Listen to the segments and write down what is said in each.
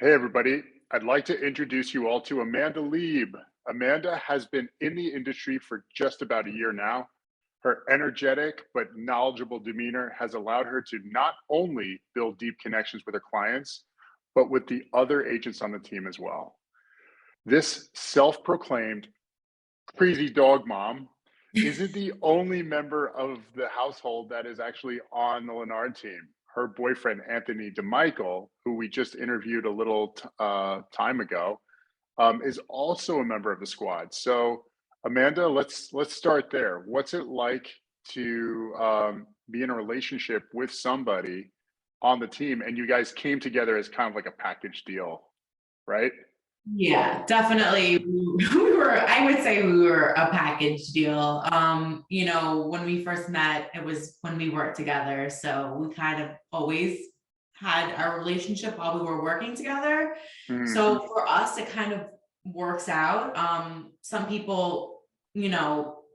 Hey, everybody. I'd like to introduce you all to Amanda Leeb. Amanda has been in the industry for just about a year now. Her energetic but knowledgeable demeanor has allowed her to not only build deep connections with her clients, but with the other agents on the team as well. This self proclaimed crazy dog mom isn't the only member of the household that is actually on the Lenard team. Her boyfriend, Anthony DeMichael, who we just interviewed a little time ago, is also a member of the squad. So, Amanda, let's start there. What's it like to be in a relationship with somebody on the team, and you guys came together as kind of like a package deal, right? Yeah, definitely. I would say we were a package deal. When we first met, it was when we worked together. So we kind of always had our relationship while we were working together. Mhm. So for us, it kind of works out. Some people,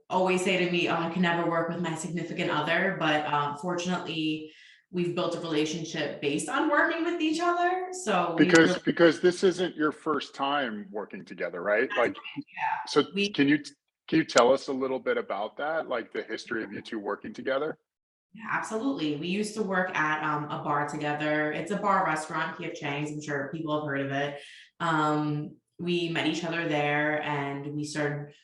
always say to me, "Oh, I can never work with my significant other." But fortunately, we've built a relationship based on working with each other. So we Because really, because this isn't your first time working together, right? Like, yeah, so we can you tell us a little bit about that, like the history of you two working together? Yeah, absolutely. We used to work at a bar together. It's a bar restaurant, P.F. Chang's. I'm sure people have heard of it. We met each other there, and we started,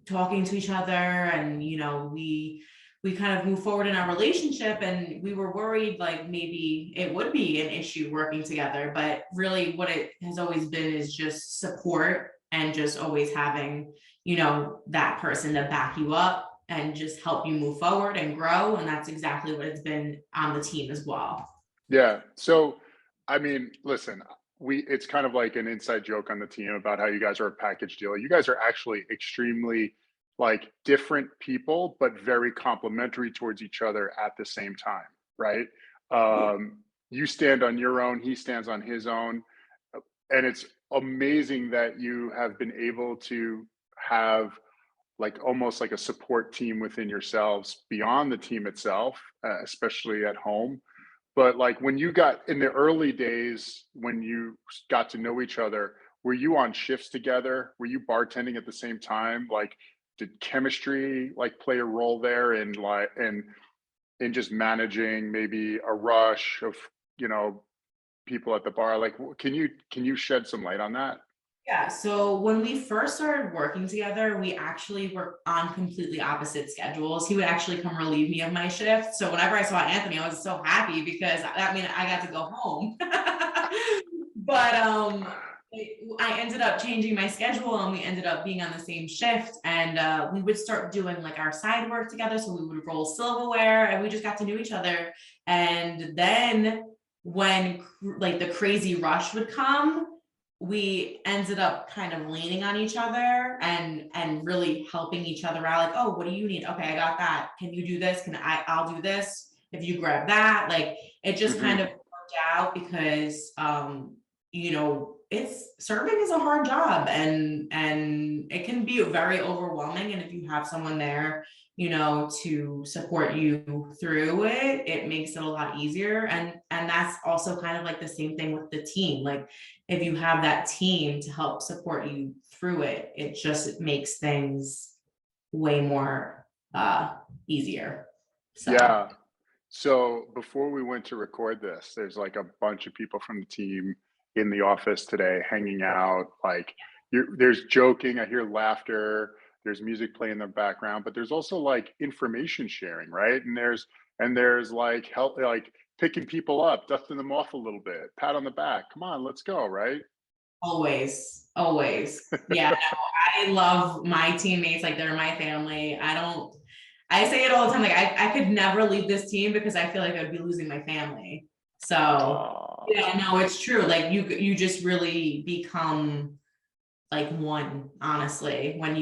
talking to each other, and we kind of moved forward in our relationship, and we were worried like maybe it would be an issue working together, but really what it has always been is just support and just always having that person to back you up and just help you move forward and grow. And that's exactly what it's been on the team as well. Yeah. So, I mean, listen, we it's kind of like an inside joke on the team about how you guys are a package deal. You guys are actually extremely like different people, but very complementary towards each other at the same time, right? Yeah. You stand on your own, he stands on his own. And it's amazing that you have been able to have like almost like a support team within yourselves beyond the team itself, especially at home. But like when you got in the early days, when you got to know each other, were you on shifts together? Were you bartending at the same time? Like, did chemistry like play a role there in just managing maybe a rush of you know people at the bar? Like, can you shed some light on that? Yeah. So when we first started working together, we actually were on completely opposite schedules. He would actually come relieve me of my shift. So whenever I saw Anthony, I was so happy because that meant I got to go home. But I ended up changing my schedule, and we ended up being on the same shift, and we would start doing like our side work together. So we would roll silverware, and we just got to know each other. And then when like the crazy rush would come, we ended up kind of leaning on each other and really helping each other out, like, oh, what do you need? Okay, I got that. Can you do this? I'll do this if you grab that. Like, it just kind Hmm. of worked out because it's serving is a hard job, and it can be very overwhelming, and if you have someone there to support you through it, it makes it a lot easier. And that's also kind of like the same thing with the team. Like, if you have that team to help support you through it, it makes things way more easier. So Yeah. So before we went to record this, there's like a bunch of people from the team in the office today hanging out. Like, there's joking, I hear laughter, there's music playing in the background, but there's also like information sharing, right? And there's like help, like picking people up, dusting them off a little bit, pat on the back. Come on, let's go, right? always, always. Yeah, no, I love my teammates like they're my family. I say it all the time, like I could never leave this team because I feel like I'd be losing my family. So Oh, yeah, no, it's true. Like you just really become like one, honestly, when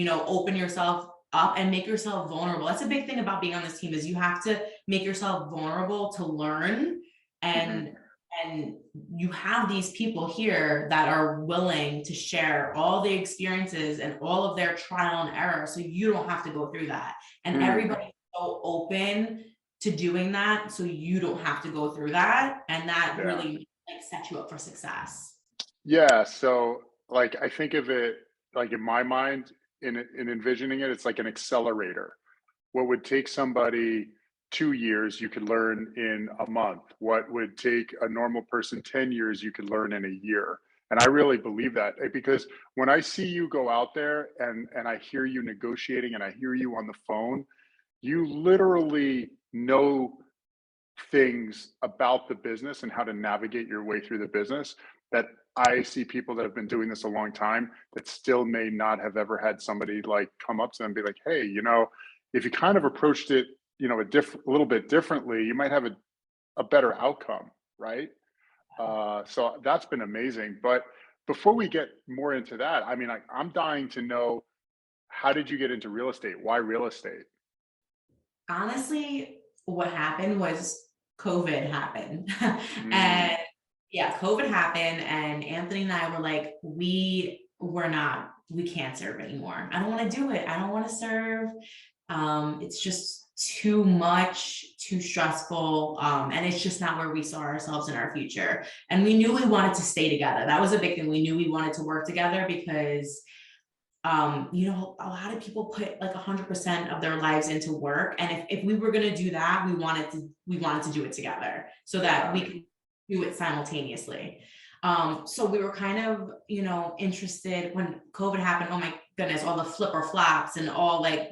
open yourself up and make yourself vulnerable. That's a big thing about being on this team, is you have to make yourself vulnerable to learn. mhm. And and you have these people here that are willing to share all the experiences and all of their trial and error, so you don't have to go through that. And Mm. everybody's so open to doing that so you don't have to go through that, and that Yeah. really like sets you up for success. Yeah. So like I think of it like in my mind, in envisioning it, it's like an accelerator. What would take somebody 2 years, you could learn in a month. What would take a normal person 10 years, you could learn in a year. And I really believe that because when I see you go out there and I hear you negotiating and I hear you on the phone, you literally know things about the business and how to navigate your way through the business that I see people that have been doing this a long time that still may not have ever had somebody like come up to them and be like, hey, if you kind of approached it, a little bit differently, you might have a better outcome, right? So that's been amazing. But before we get more into that, I mean, I'm dying to know, how did you get into real estate? Why real estate? Honestly, what happened was COVID happened. Mm, And yeah, COVID happened, and Anthony and I were like, we can't serve anymore. I don't want to do it. I don't want to serve. It's just too much, too stressful. And it's just not where we saw ourselves in our future. And we knew we wanted to stay together. That was a big thing. We knew we wanted to work together because a lot of people put like 100% of their lives into work. And if we were going to do that, we wanted to do it together so that yeah. we could do it simultaneously. So we were kind of, interested when COVID happened. Oh my goodness, all the flipper flaps and all like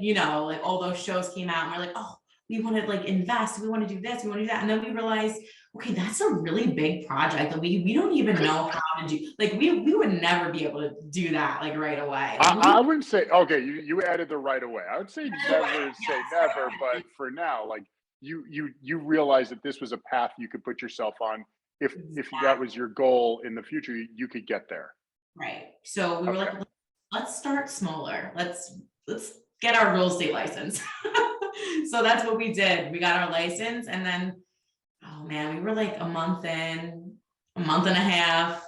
all those shows came out, and we're like, oh, we want to like invest, we want to do this, we want to do that. And then we realized, okay, that's a really big project that we don't even know how to do. Like we would never be able to do that like right away. Like I wouldn't say okay. You added the right away. I would say right away. never say Yes, never, but for now, like you realize that this was a path you could put yourself on. If that was exactly. your goal in the future, you could get there. Right. So we were like, Okay. let's start smaller. Let's get our real estate license. So that's what we did. We got our license, and then oh man, we were like a month in, a month and a half,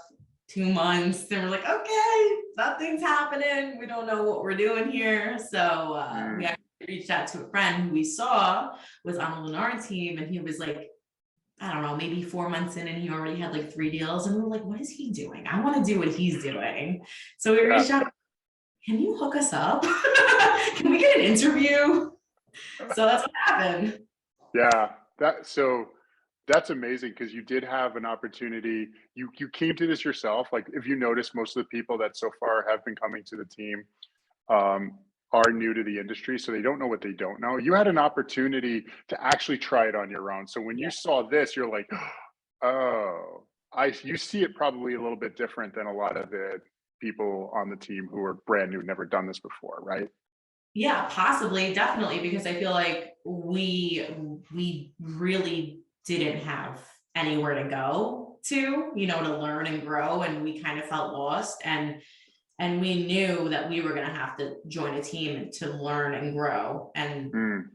2 months, and we're like, okay, nothing's happening. We don't know what we're doing here. So we Mm, actually reached out to a friend who we saw was on the Lenard team, and he was like, I don't know, maybe 4 months in, and he already had like 3 deals. And we were like, what is he doing? I want to do what he's doing. So we yeah. reached out, can you hook us up? Can we get an interview? So that's what happened. Yeah. That's amazing because you did have an opportunity. You came to this yourself. Like if you notice, most of the people that so far have been coming to the team um, are new to the industry, so they don't know what they don't know. You had an opportunity to actually try it on your own. So when you Yeah. saw this, you're like, oh, you see it probably a little bit different than a lot of the people on the team who are brand new, never done this before, right? Yeah, possibly, definitely, because I feel like we really didn't have anywhere to go to, to learn and grow, and we kind of felt lost, and we knew that we were going to have to join a team to learn and grow, and Mm.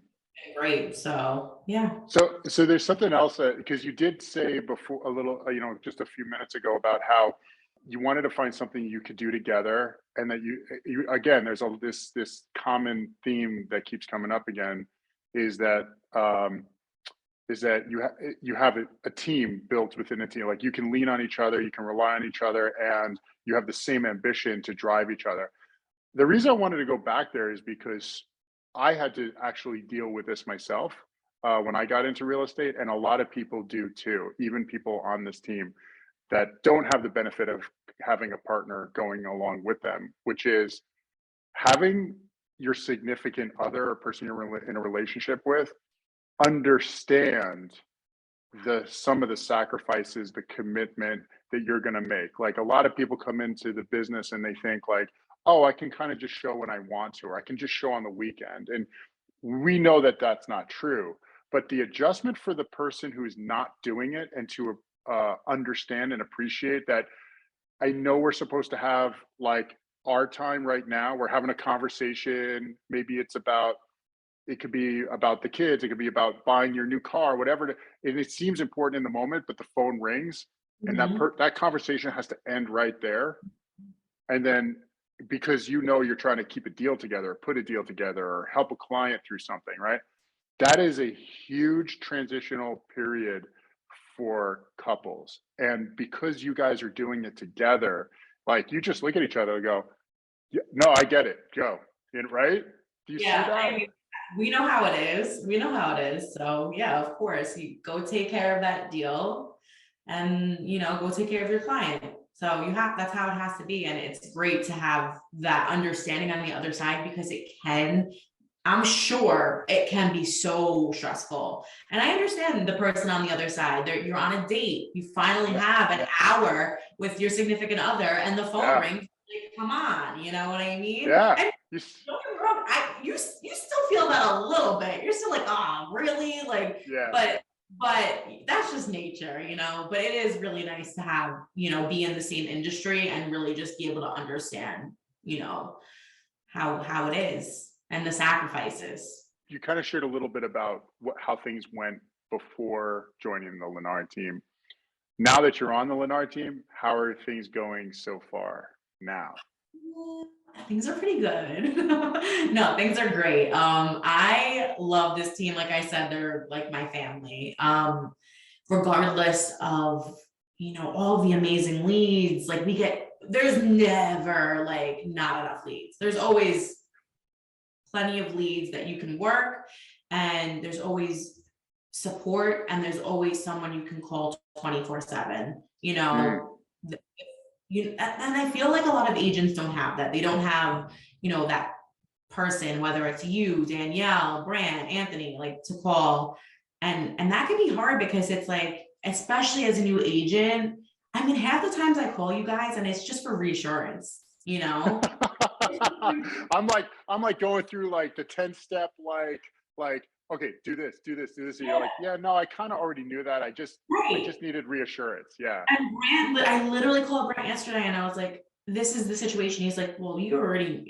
great. So yeah. So there's something else because you did say before a little, just a few minutes ago about how you wanted to find something you could do together, and that you again, there's this common theme that keeps coming up again, is that um, you have a team built within a team. Like you can lean on each other, you can rely on each other, and you have the same ambition to drive each other. The reason I wanted to go back there is because I had to actually deal with this myself when I got into real estate, and a lot of people do too, even people on this team that don't have the benefit of having a partner going along with them, which is having your significant other or person you're in a relationship with understand some of the sacrifices, the commitment that you're going to make. Like a lot of people come into the business and they think like, oh, I can kind of just show when I want to, or I can just show on the weekend. And we know that that's not true. But the adjustment for the person who's not doing it, and to understand and appreciate that, I know we're supposed to have like our time right now. We're having a conversation. Maybe it could be about the kids, it could be about buying your new car, whatever. And it seems important in the moment, but the phone rings, and Mhm. that conversation has to end right there. And then because you're trying to keep a deal together, put a deal together, or help a client through something, right? That is a huge transitional period for couples. And because you guys are doing it together, like you just look at each other and go, yeah, no, I get it. Go. Right? Do you see Yeah, I that? mean, we know how it is. We know how it is. So yeah, of course, you go take care of that deal and go take care of your client. So that's how it has to be. And it's great to have that understanding on the other side because I'm sure it can be so stressful. And I understand the person on the other side. You're on a date. You finally have an hour with your significant other, and the phone Yeah. rings. Like, come on, you know what I mean? Yeah. And don't get me wrong, you still feel that a little bit. You're still like, oh, really? Like, Yeah. but that's just nature, But it is really nice to have, be in the same industry and really just be able to understand, how it is and the sacrifices. You kind of shared a little bit about how things went before joining the Lenard team. Now that you're on the Lenard team, how are things going so far now? Things are pretty good. No, things are great. I love this team. Like I said, they're like my family. Regardless of, all the amazing leads, like there's never like not enough leads. There's always plenty of leads that you can work, and there's always support, and there's always someone you can call 24/7, and I feel like a lot of agents don't have that. They don't have, that person, whether it's you, Danielle, Brand, Anthony, like to call. And that can be hard because it's like, especially as a new agent, I mean, half the times I call you guys and it's just for reassurance, I'm like going through like the 10 step, like, okay, do this. And you're like, yeah, no, I kind of already knew that. I just needed reassurance. Yeah. And Brand, I literally called Brand yesterday and I was like, this is the situation. He's like, well, you already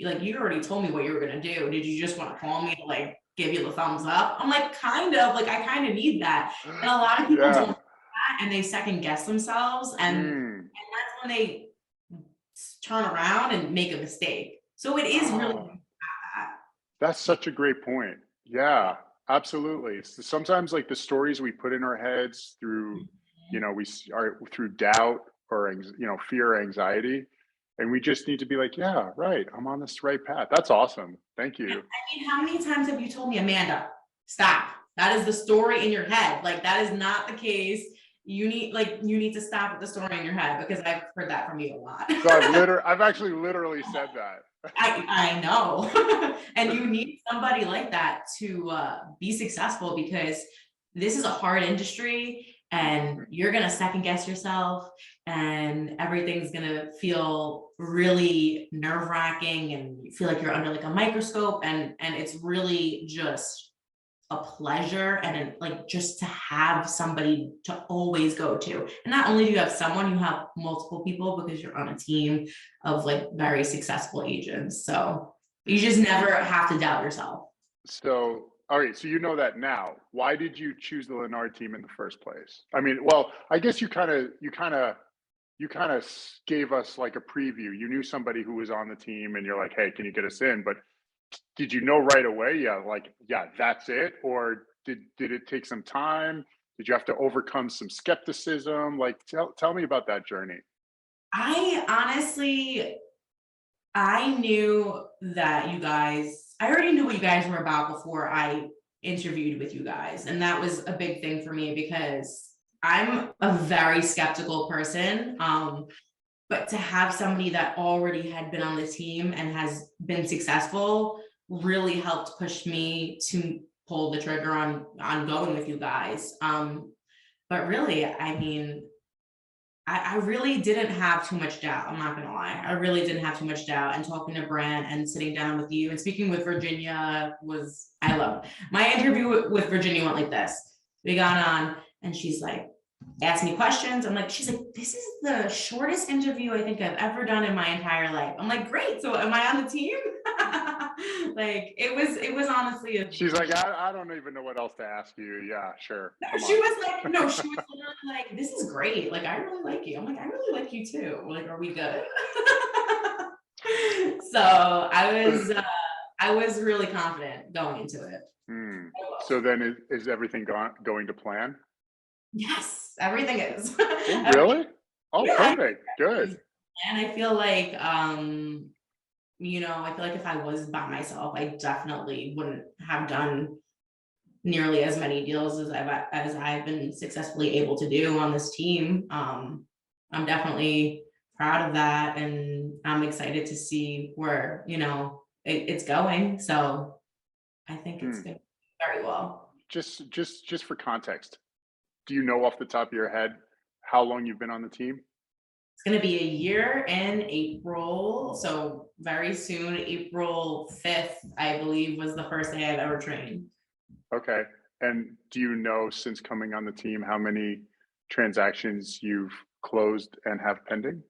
told me what you were going to do. Did you just want to call me to like give you the thumbs up? I'm like, kind of, like, I kind of need that. And a lot of people don't do that, and they second guess themselves. And that's when they turn around and make a mistake. So it is really. That's such a great point. Yeah, absolutely. So sometimes like the stories we put in our heads through, we are through doubt or, fear or anxiety. And we just need to be like, yeah, right. I'm on this right path. That's awesome. Thank you. I mean, how many times have you told me, Amanda, stop. That is the story in your head. Like, that is not the case. You need to stop with the story in your head, because I've heard that from you a lot. So I've actually literally said that. I know. And you need somebody like that to be successful, because this is a hard industry and you're going to second guess yourself and everything's going to feel really nerve-wracking and you feel like you're under like a microscope, and it's really just a pleasure and like just to have somebody to always go to. And not only do you have someone, you have multiple people, because you're on a team of like very successful agents. So you just never have to doubt yourself. So, all right. So you know that now. Why did you choose the Lenard team in the first place? I mean, well, I guess you kind of gave us like a preview. You knew somebody who was on the team and you're like, hey, can you get us in? But did you know right away? Yeah, that's it. Or did it take some time? Did you have to overcome some skepticism? Like, tell me about that journey. I knew that I already knew what you guys were about before I interviewed with you guys. And that was a big thing for me, because I'm a very skeptical person. But to have somebody that already had been on the team and has been successful really helped push me to pull the trigger on going with you guys. But really, I mean, I really didn't have too much doubt. I'm not gonna lie. I really didn't have too much doubt. And talking to Brand and sitting down with you and speaking with Virginia I love. My interview with Virginia went like this. We got on and she's like, asked me questions. She's like, this is the shortest interview I think I've ever done in my entire life. I'm like, great. So am I on the team? Like it was honestly she's like, I don't even know what else to ask you. Yeah, sure. She was literally like, this is great. Like, I really like you. I'm like, I really like you too. Like, are we good? So I was really confident going into it. So then is everything going to plan? Yes, everything is. Oh, Everything, really? Oh, yeah, perfect. Good. and I feel like, I feel like if I was by myself, I definitely wouldn't have done nearly as many deals as I've been successfully able to do on this team. I'm definitely proud of that, and I'm excited to see where it's going. So I think it's Hmm. going very well. Just for context, do you know off the top of your head how long you've been on the team? It's going to be a year in April, so very soon, April 5th, I believe, was the first day I've ever trained. Okay. And do you know, since coming on the team, how many transactions you've closed and have pending?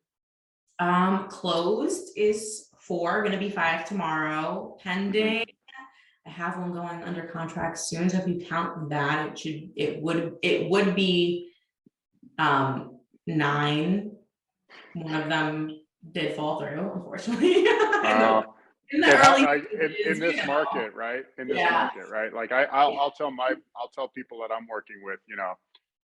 Closed is 4, going to be 5 tomorrow. Mhm. Pending, I have one going under contract soon. So if you count that, it would be 9. One of them did fall through, unfortunately. Uh, In the early like in stages, this market, right? In this yeah, market, right? Like yeah, I'll tell people that I'm working with,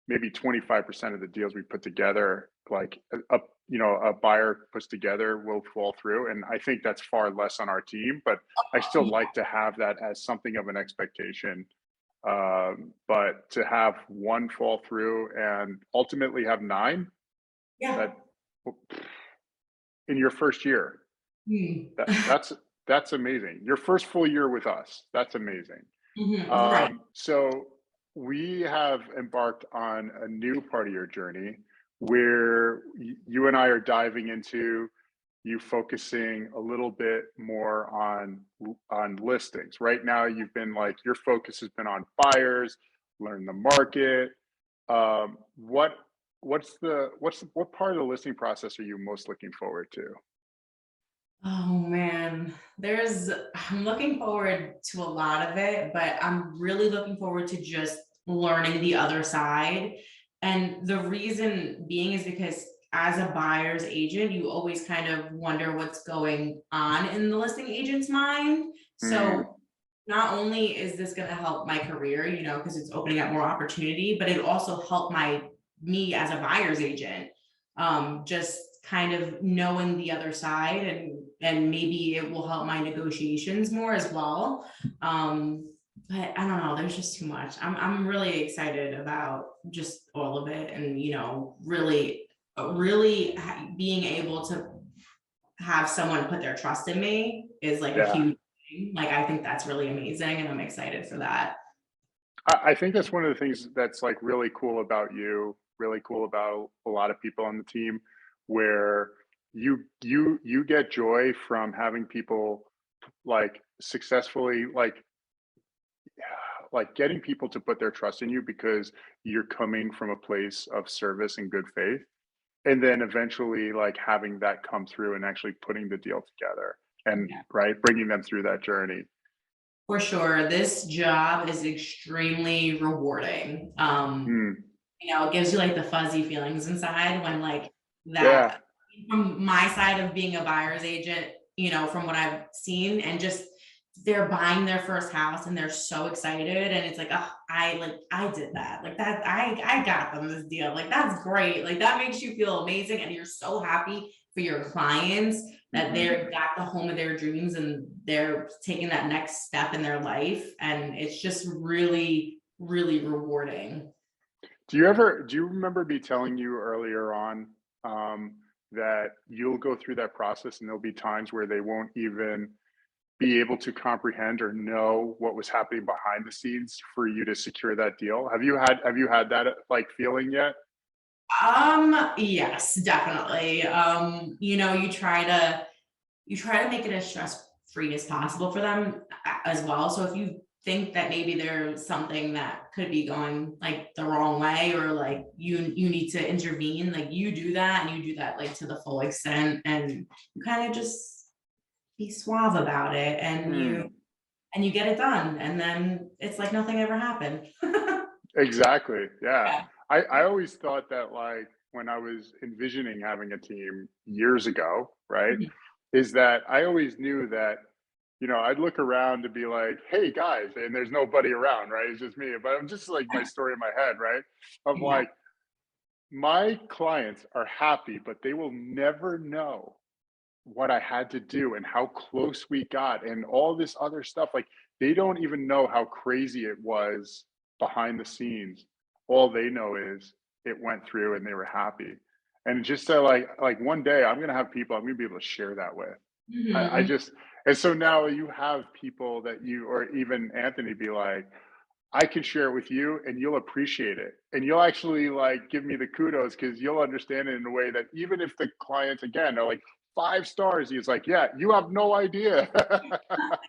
maybe 25% of the deals we put together, like a buyer puts together will fall through. And I think that's far less on our team, but I still like to have that as something of an expectation. But to have one fall through and ultimately have 9, yeah. that in your first year, Hmm. that that's amazing. Your first full year with us, that's amazing. Right. So we have embarked on a new part of your journey where you and I are diving into you focusing a little bit more on listings. Right now, you've been like your focus has been on buyers, learn the market. What what part of the listing process are you most looking forward to? Oh man, I'm looking forward to a lot of it, but I'm really looking forward to just learning the other side. And the reason being is because as a buyer's agent, you always kind of wonder what's going on in the listing agent's mind. Mm, So not only is this going to help my career, because it's opening up more opportunity, but it also help me as a buyer's agent, just kind of knowing the other side, and maybe it will help my negotiations more as well. But I don't know, there's just too much. I'm really excited about just all of it, and really being able to have someone put their trust in me is like a yeah. huge thing. Like, I think that's really amazing, and I'm excited for that. I think that's one of the things that's like really cool about you, really cool about a lot of people on the team, where you get joy from having people like successfully like getting people to put their trust in you because you're coming from a place of service and good faith, and then eventually like having that come through and actually putting the deal together and Yeah, right bringing them through that journey. for sure. This job is extremely rewarding. Hmm. It gives you like the fuzzy feelings inside when like Yeah. that from my side of being a buyer's agent, from what I've seen, and just they're buying their first house and they're so excited, and it's like, oh, I did that. Like that, I got them this deal. Like that's great. Like that makes you feel amazing, and you're so happy for your clients that Hmm. they're got the home of their dreams and they're taking that next step in their life. And it's just really, really rewarding. Do you remember me telling you earlier on that you'll go through that process and there'll be times where they won't even be able to comprehend or know what was happening behind the scenes for you to secure that deal? Have you had that like feeling yet? Yes, definitely. You try to make it as stress-free as possible for them as well. So if you think that maybe there's something that could be going like the wrong way, or like you need to intervene, like you do that, and you do that like to the full extent, and you kind of just be suave about it, and you Hmm. and you get it done, and then it's like nothing ever happened. Exactly. Yeah. Yeah. I always thought that like when I was envisioning having a team years ago, right? Mhm. Is that I always knew that I'd look around to be like, hey guys, and there's nobody around, right? It's just me. But I'm just like my story in my head, right? Of Yeah. like, my clients are happy, but they will never know what I had to do and how close we got and all this other stuff. Like, they don't even know how crazy it was behind the scenes. All they know is it went through and they were happy. And just so like one day I'm gonna have people I'm gonna be able to share that with. I Mhm. just and so now you have people that you or even Anthony be like, I can share it with you and you'll appreciate it. And you'll actually like give me the kudos because you'll understand it in a way that even if the clients again are like 5 stars, he's like, yeah, you have no idea.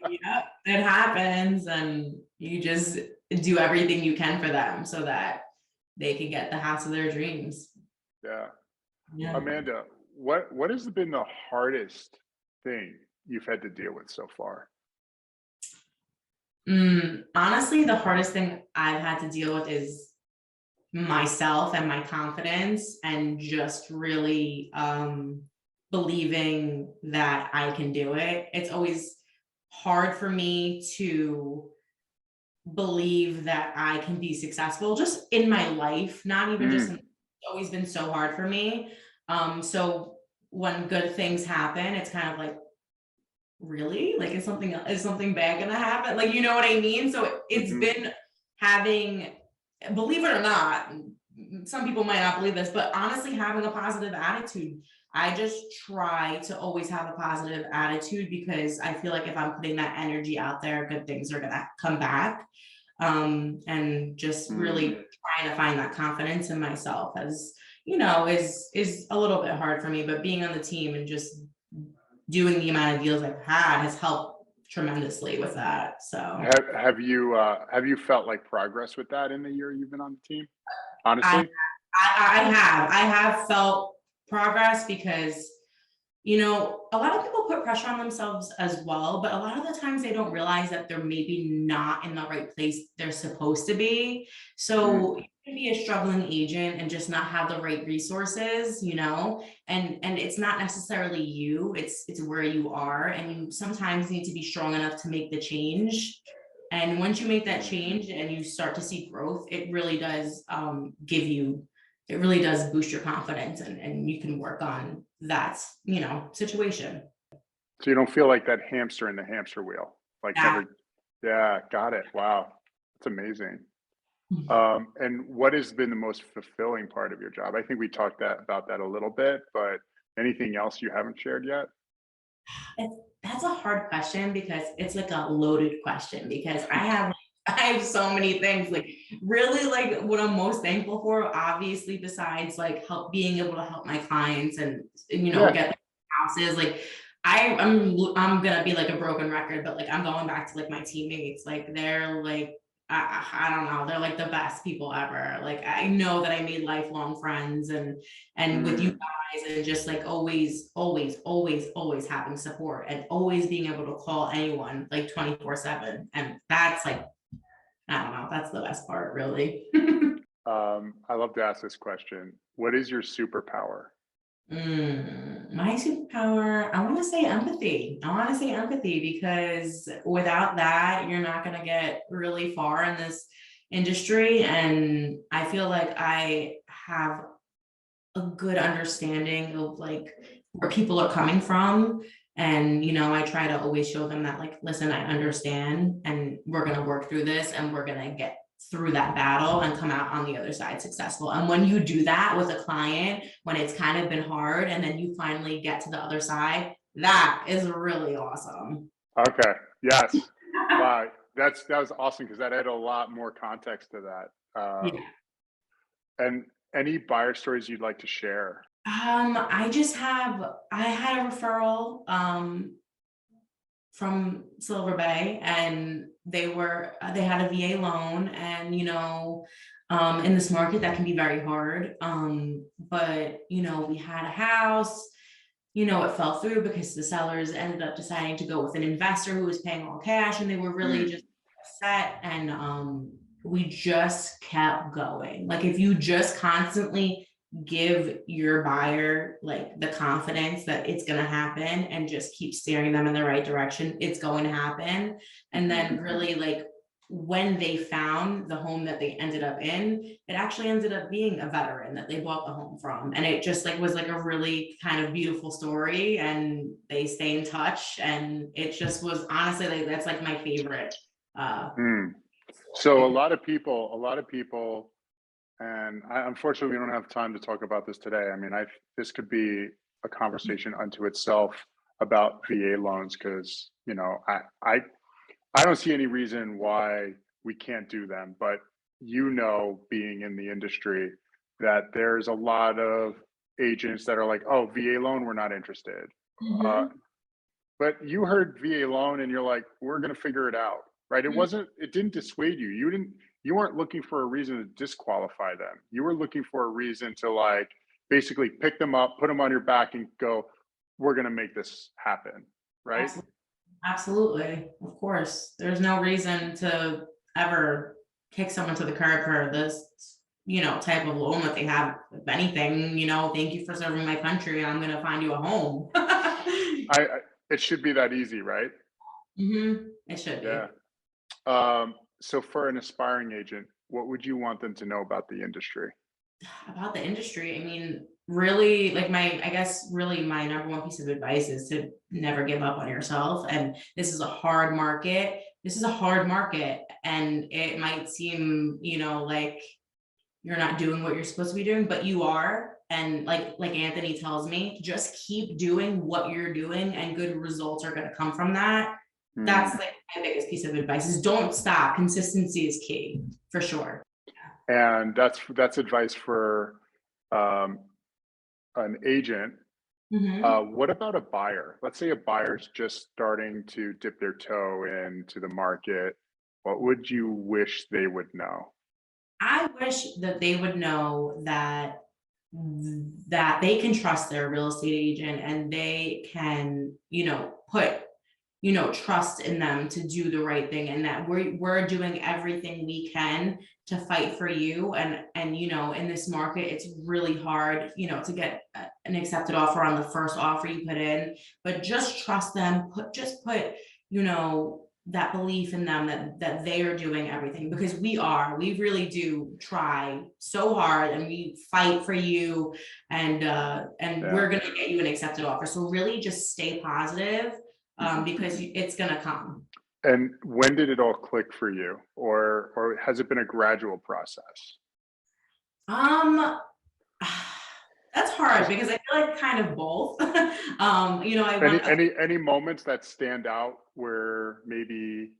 Yeah, it happens, and you just do everything you can for them so that they can get the house of their dreams. Yeah. Yeah. Amanda, what has been the hardest thing you've had to deal with so far? Honestly, the hardest thing I've had to deal with is myself and my confidence, and just really believing that I can do it. It's always hard for me to believe that I can be successful just in my life, not even just in, Mm, it's always been so hard for me. So when good things happen, it's kind of like, really? Like, is something bad gonna happen? Like, you know what I mean? So it's mhm. been having, believe it or not, some people might not believe this, but honestly, having a positive attitude. I just try to always have a positive attitude because I feel like if I'm putting that energy out there, good things are gonna come back. And just really Mm. trying to find that confidence in myself, as is a little bit hard for me, but being on the team and just doing the amount of deals I've had has helped tremendously with that. So Have you felt like progress with that in the year you've been on the team? I Honestly? I have felt progress because a lot of people put pressure on themselves as well, but a lot of the times they don't realize that they're maybe not in the right place they're supposed to be. Mm, So you can be a struggling agent and just not have the right resources, and it's not necessarily you, it's where you are, and you sometimes need to be strong enough to make the change. And once you make that mm. change and you start to see growth, it really does it really does boost your confidence, and you can work on that, situation. So you don't feel like that hamster in the hamster wheel, like Yeah. never. Yeah, got it. Wow. That's amazing. And what has been the most fulfilling part of your job? I think we talked about that a little bit, but anything else you haven't shared yet? It's That's a hard question because it's like a loaded question, because I have so many things, like, really, like, what I'm most thankful for, obviously, besides like being able to help my clients and Yeah. get houses, like, I'm gonna be like a broken record, but like I'm going back to like my teammates, like they're like, I don't know, they're like the best people ever. Like, I know that I made lifelong friends, and with you Mm. guys, and just like always, always, always, always having support, and always being able to call anyone like 24/7. And that's like, I don't know, that's the best part, really. I love to ask this question. What is your superpower? My superpower, I want to say empathy. I want to say empathy because without that, you're not going to get really far in this industry. And I feel like I have a good understanding of like where people are coming from. And, I try to always show them that, like, listen, I understand, and we're going to work through this, and we're going to get through that battle and come out on the other side successful. And when you do that with a client, when it's kind of been hard, and then you finally get to the other side, that is really awesome. Okay. Yes. Wow. That was awesome because that added a lot more context to that. Yeah. And any buyer stories you'd like to share? I had a referral from Silver Bay, and they had a VA loan, and in this market that can be very hard. But we had a house, it fell through because the sellers ended up deciding to go with an investor who was paying all cash, and they were really Mm, just upset. And we just kept going. Like, if you just constantly give your buyer like the confidence that it's going to happen and just keep steering them in the right direction, it's going to happen. And then really like when they found the home that they ended up in, it actually ended up being a veteran that they bought the home from. And it just like was like a really kind of beautiful story, and they stay in touch. And it just was honestly like, that's like my favorite. So a lot of people, and unfortunately, we don't have time to talk about this today. I mean, this could be a conversation unto itself about VA loans, because I don't see any reason why we can't do them. But being in the industry, that there's a lot of agents that are like, "Oh, VA loan, we're not interested." But you heard VA loan, and you're like, "We're going to figure it out." Right? It didn't dissuade you. You weren't looking for a reason to disqualify them. You were looking for a reason to like basically pick them up, put them on your back, and go, "We're going to make this happen." Right? Absolutely. Of course. There's no reason to ever kick someone to the curb for this, type of loan that they have. If anything, thank you for serving my country. I'm going to find you a home. It should be that easy, right? It should be. Yeah. So for an aspiring agent, what would you want them to know about the industry? About the industry, I mean, really, like I guess really my number one piece of advice is to never give up on yourself. And this is a hard market. And it might seem, like you're not doing what you're supposed to be doing, but you are. And like Anthony tells me, just keep doing what you're doing, and good results are going to come from that. That's like my biggest piece of advice is don't stop. Consistency is key for sure. And that's advice for an agent. What about a buyer? Let's say a buyer's just starting to dip their toe into the market. What would you wish they would know? I wish that they would know that they can trust their real estate agent, and they can, put, trust in them to do the right thing, and that we're doing everything we can to fight for you. And in this market, it's really hard, to get an accepted offer on the first offer you put in, but just trust them, put, that belief in them that they are doing everything, because we really do try so hard, and we fight for you, and we're going to get you an accepted offer. So really just stay positive, because it's going to come. And when did it all click for you, or has it been a gradual process? That's hard, because I feel like kind of both. Any moments that stand out where maybe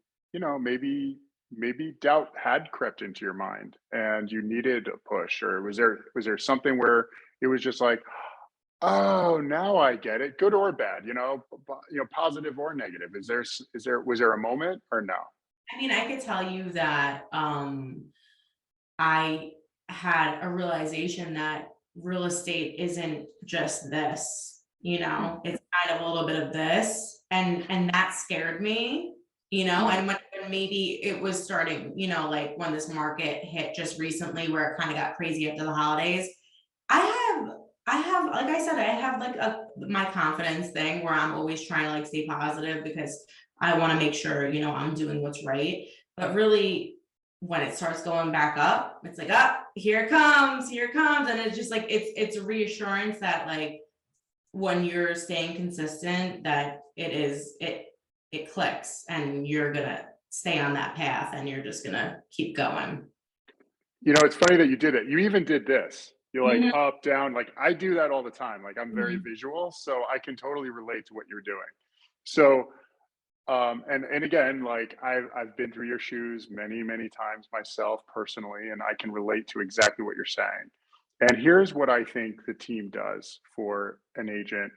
doubt had crept into your mind and you needed a push, or was there something where it was just like, "Oh, now I get it," good or bad, positive or negative? Was there a moment, or no? I mean, I could tell you that I had a realization that real estate isn't just this, it's kind of a little bit of this, and that scared me, and when maybe it was starting, like when this market hit just recently, where it kind of got crazy after the holidays. I have, like I said, I have like my confidence thing where I'm always trying to like stay positive, because I want to make sure, I'm doing what's right. But really, when it starts going back up, it's like, here it comes. And it's just like, it's a reassurance that like, when you're staying consistent, that it clicks, and you're going to stay on that path, and you're just going to keep going. It's funny that you did it. You even did this. You're like up, down. Like I do that all the time. Like I'm very visual, so I can totally relate to what you're doing. So, and again, like I've been through your shoes many, many times myself personally, and I can relate to exactly what you're saying. And here's what I think the team does for an agent.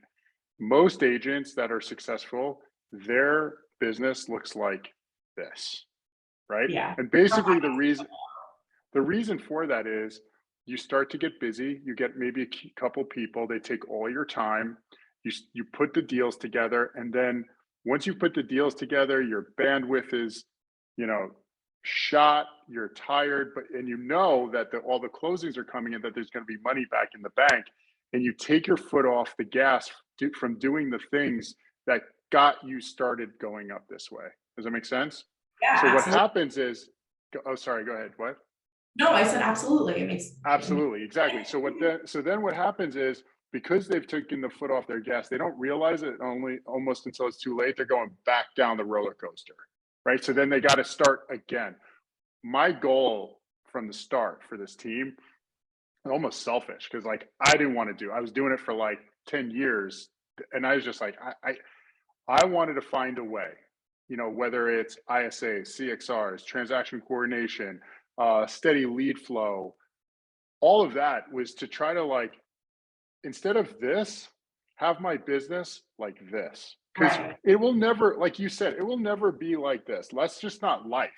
Most agents that are successful, their business looks like this, right? Yeah. And basically the reason for that is you start to get busy, you get maybe a couple people, they take all your time, you put the deals together, and then once you put the deals together, your bandwidth is, shot, you're tired, but and you know that all the closings are coming in, that there's going to be money back in the bank, and you take your foot off the gas from doing the things that got you started going up this way. Does that make sense? Yeah, So what absolutely. happens is, oh, sorry, go ahead. What? No, I said absolutely. Absolutely, exactly. So then what happens is, because they've taken the foot off their gas, they don't realize it only almost until it's too late. They're going back down the roller coaster, right? So then they got to start again. My goal from the start for this team, almost selfish, because like I didn't want to do. I was doing it for like 10 years, and I was just like, I wanted to find a way, whether it's ISAs, CXRs, transaction coordination, steady lead flow, all of that was to try to, like, instead of this, have my business like this. Because Right, it will never, like you said, it will never be like this. That's just not life,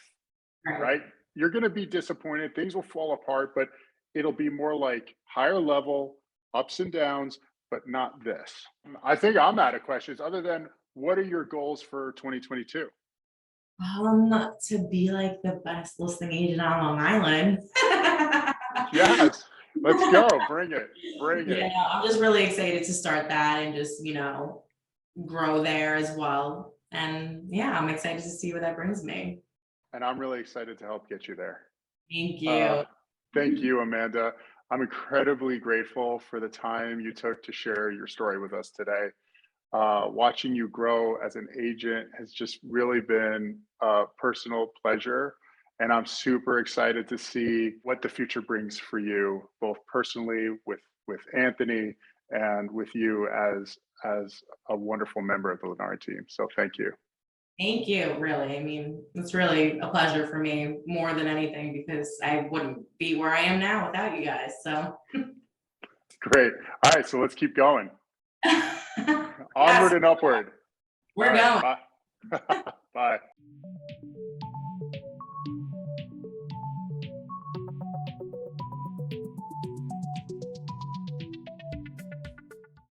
right. right? You're going to be disappointed. Things will fall apart, but it'll be more like higher level, ups and downs, but not this. I think I'm out of questions other than, what are your goals for 2022? To be like the best listing agent on Long Island. Yes, let's go. Bring it. Bring Yeah, it. I'm just really excited to start that and just, grow there as well. And yeah, I'm excited to see where that brings me. And I'm really excited to help get you there. Thank Uh, you. thank you, Amanda. I'm incredibly grateful for the time you took to share your story with us today. Watching you grow as an agent has just really been a personal pleasure. And I'm super excited to see what the future brings for you, both personally with Anthony and with you as a wonderful member of the Lenard team. So thank you. Thank you, really. I mean, it's really a pleasure for me more than anything because I wouldn't be where I am now without you guys. So, Great. All right, so let's keep going. yes, Onward and upward. All we're right, going. bye. Bye.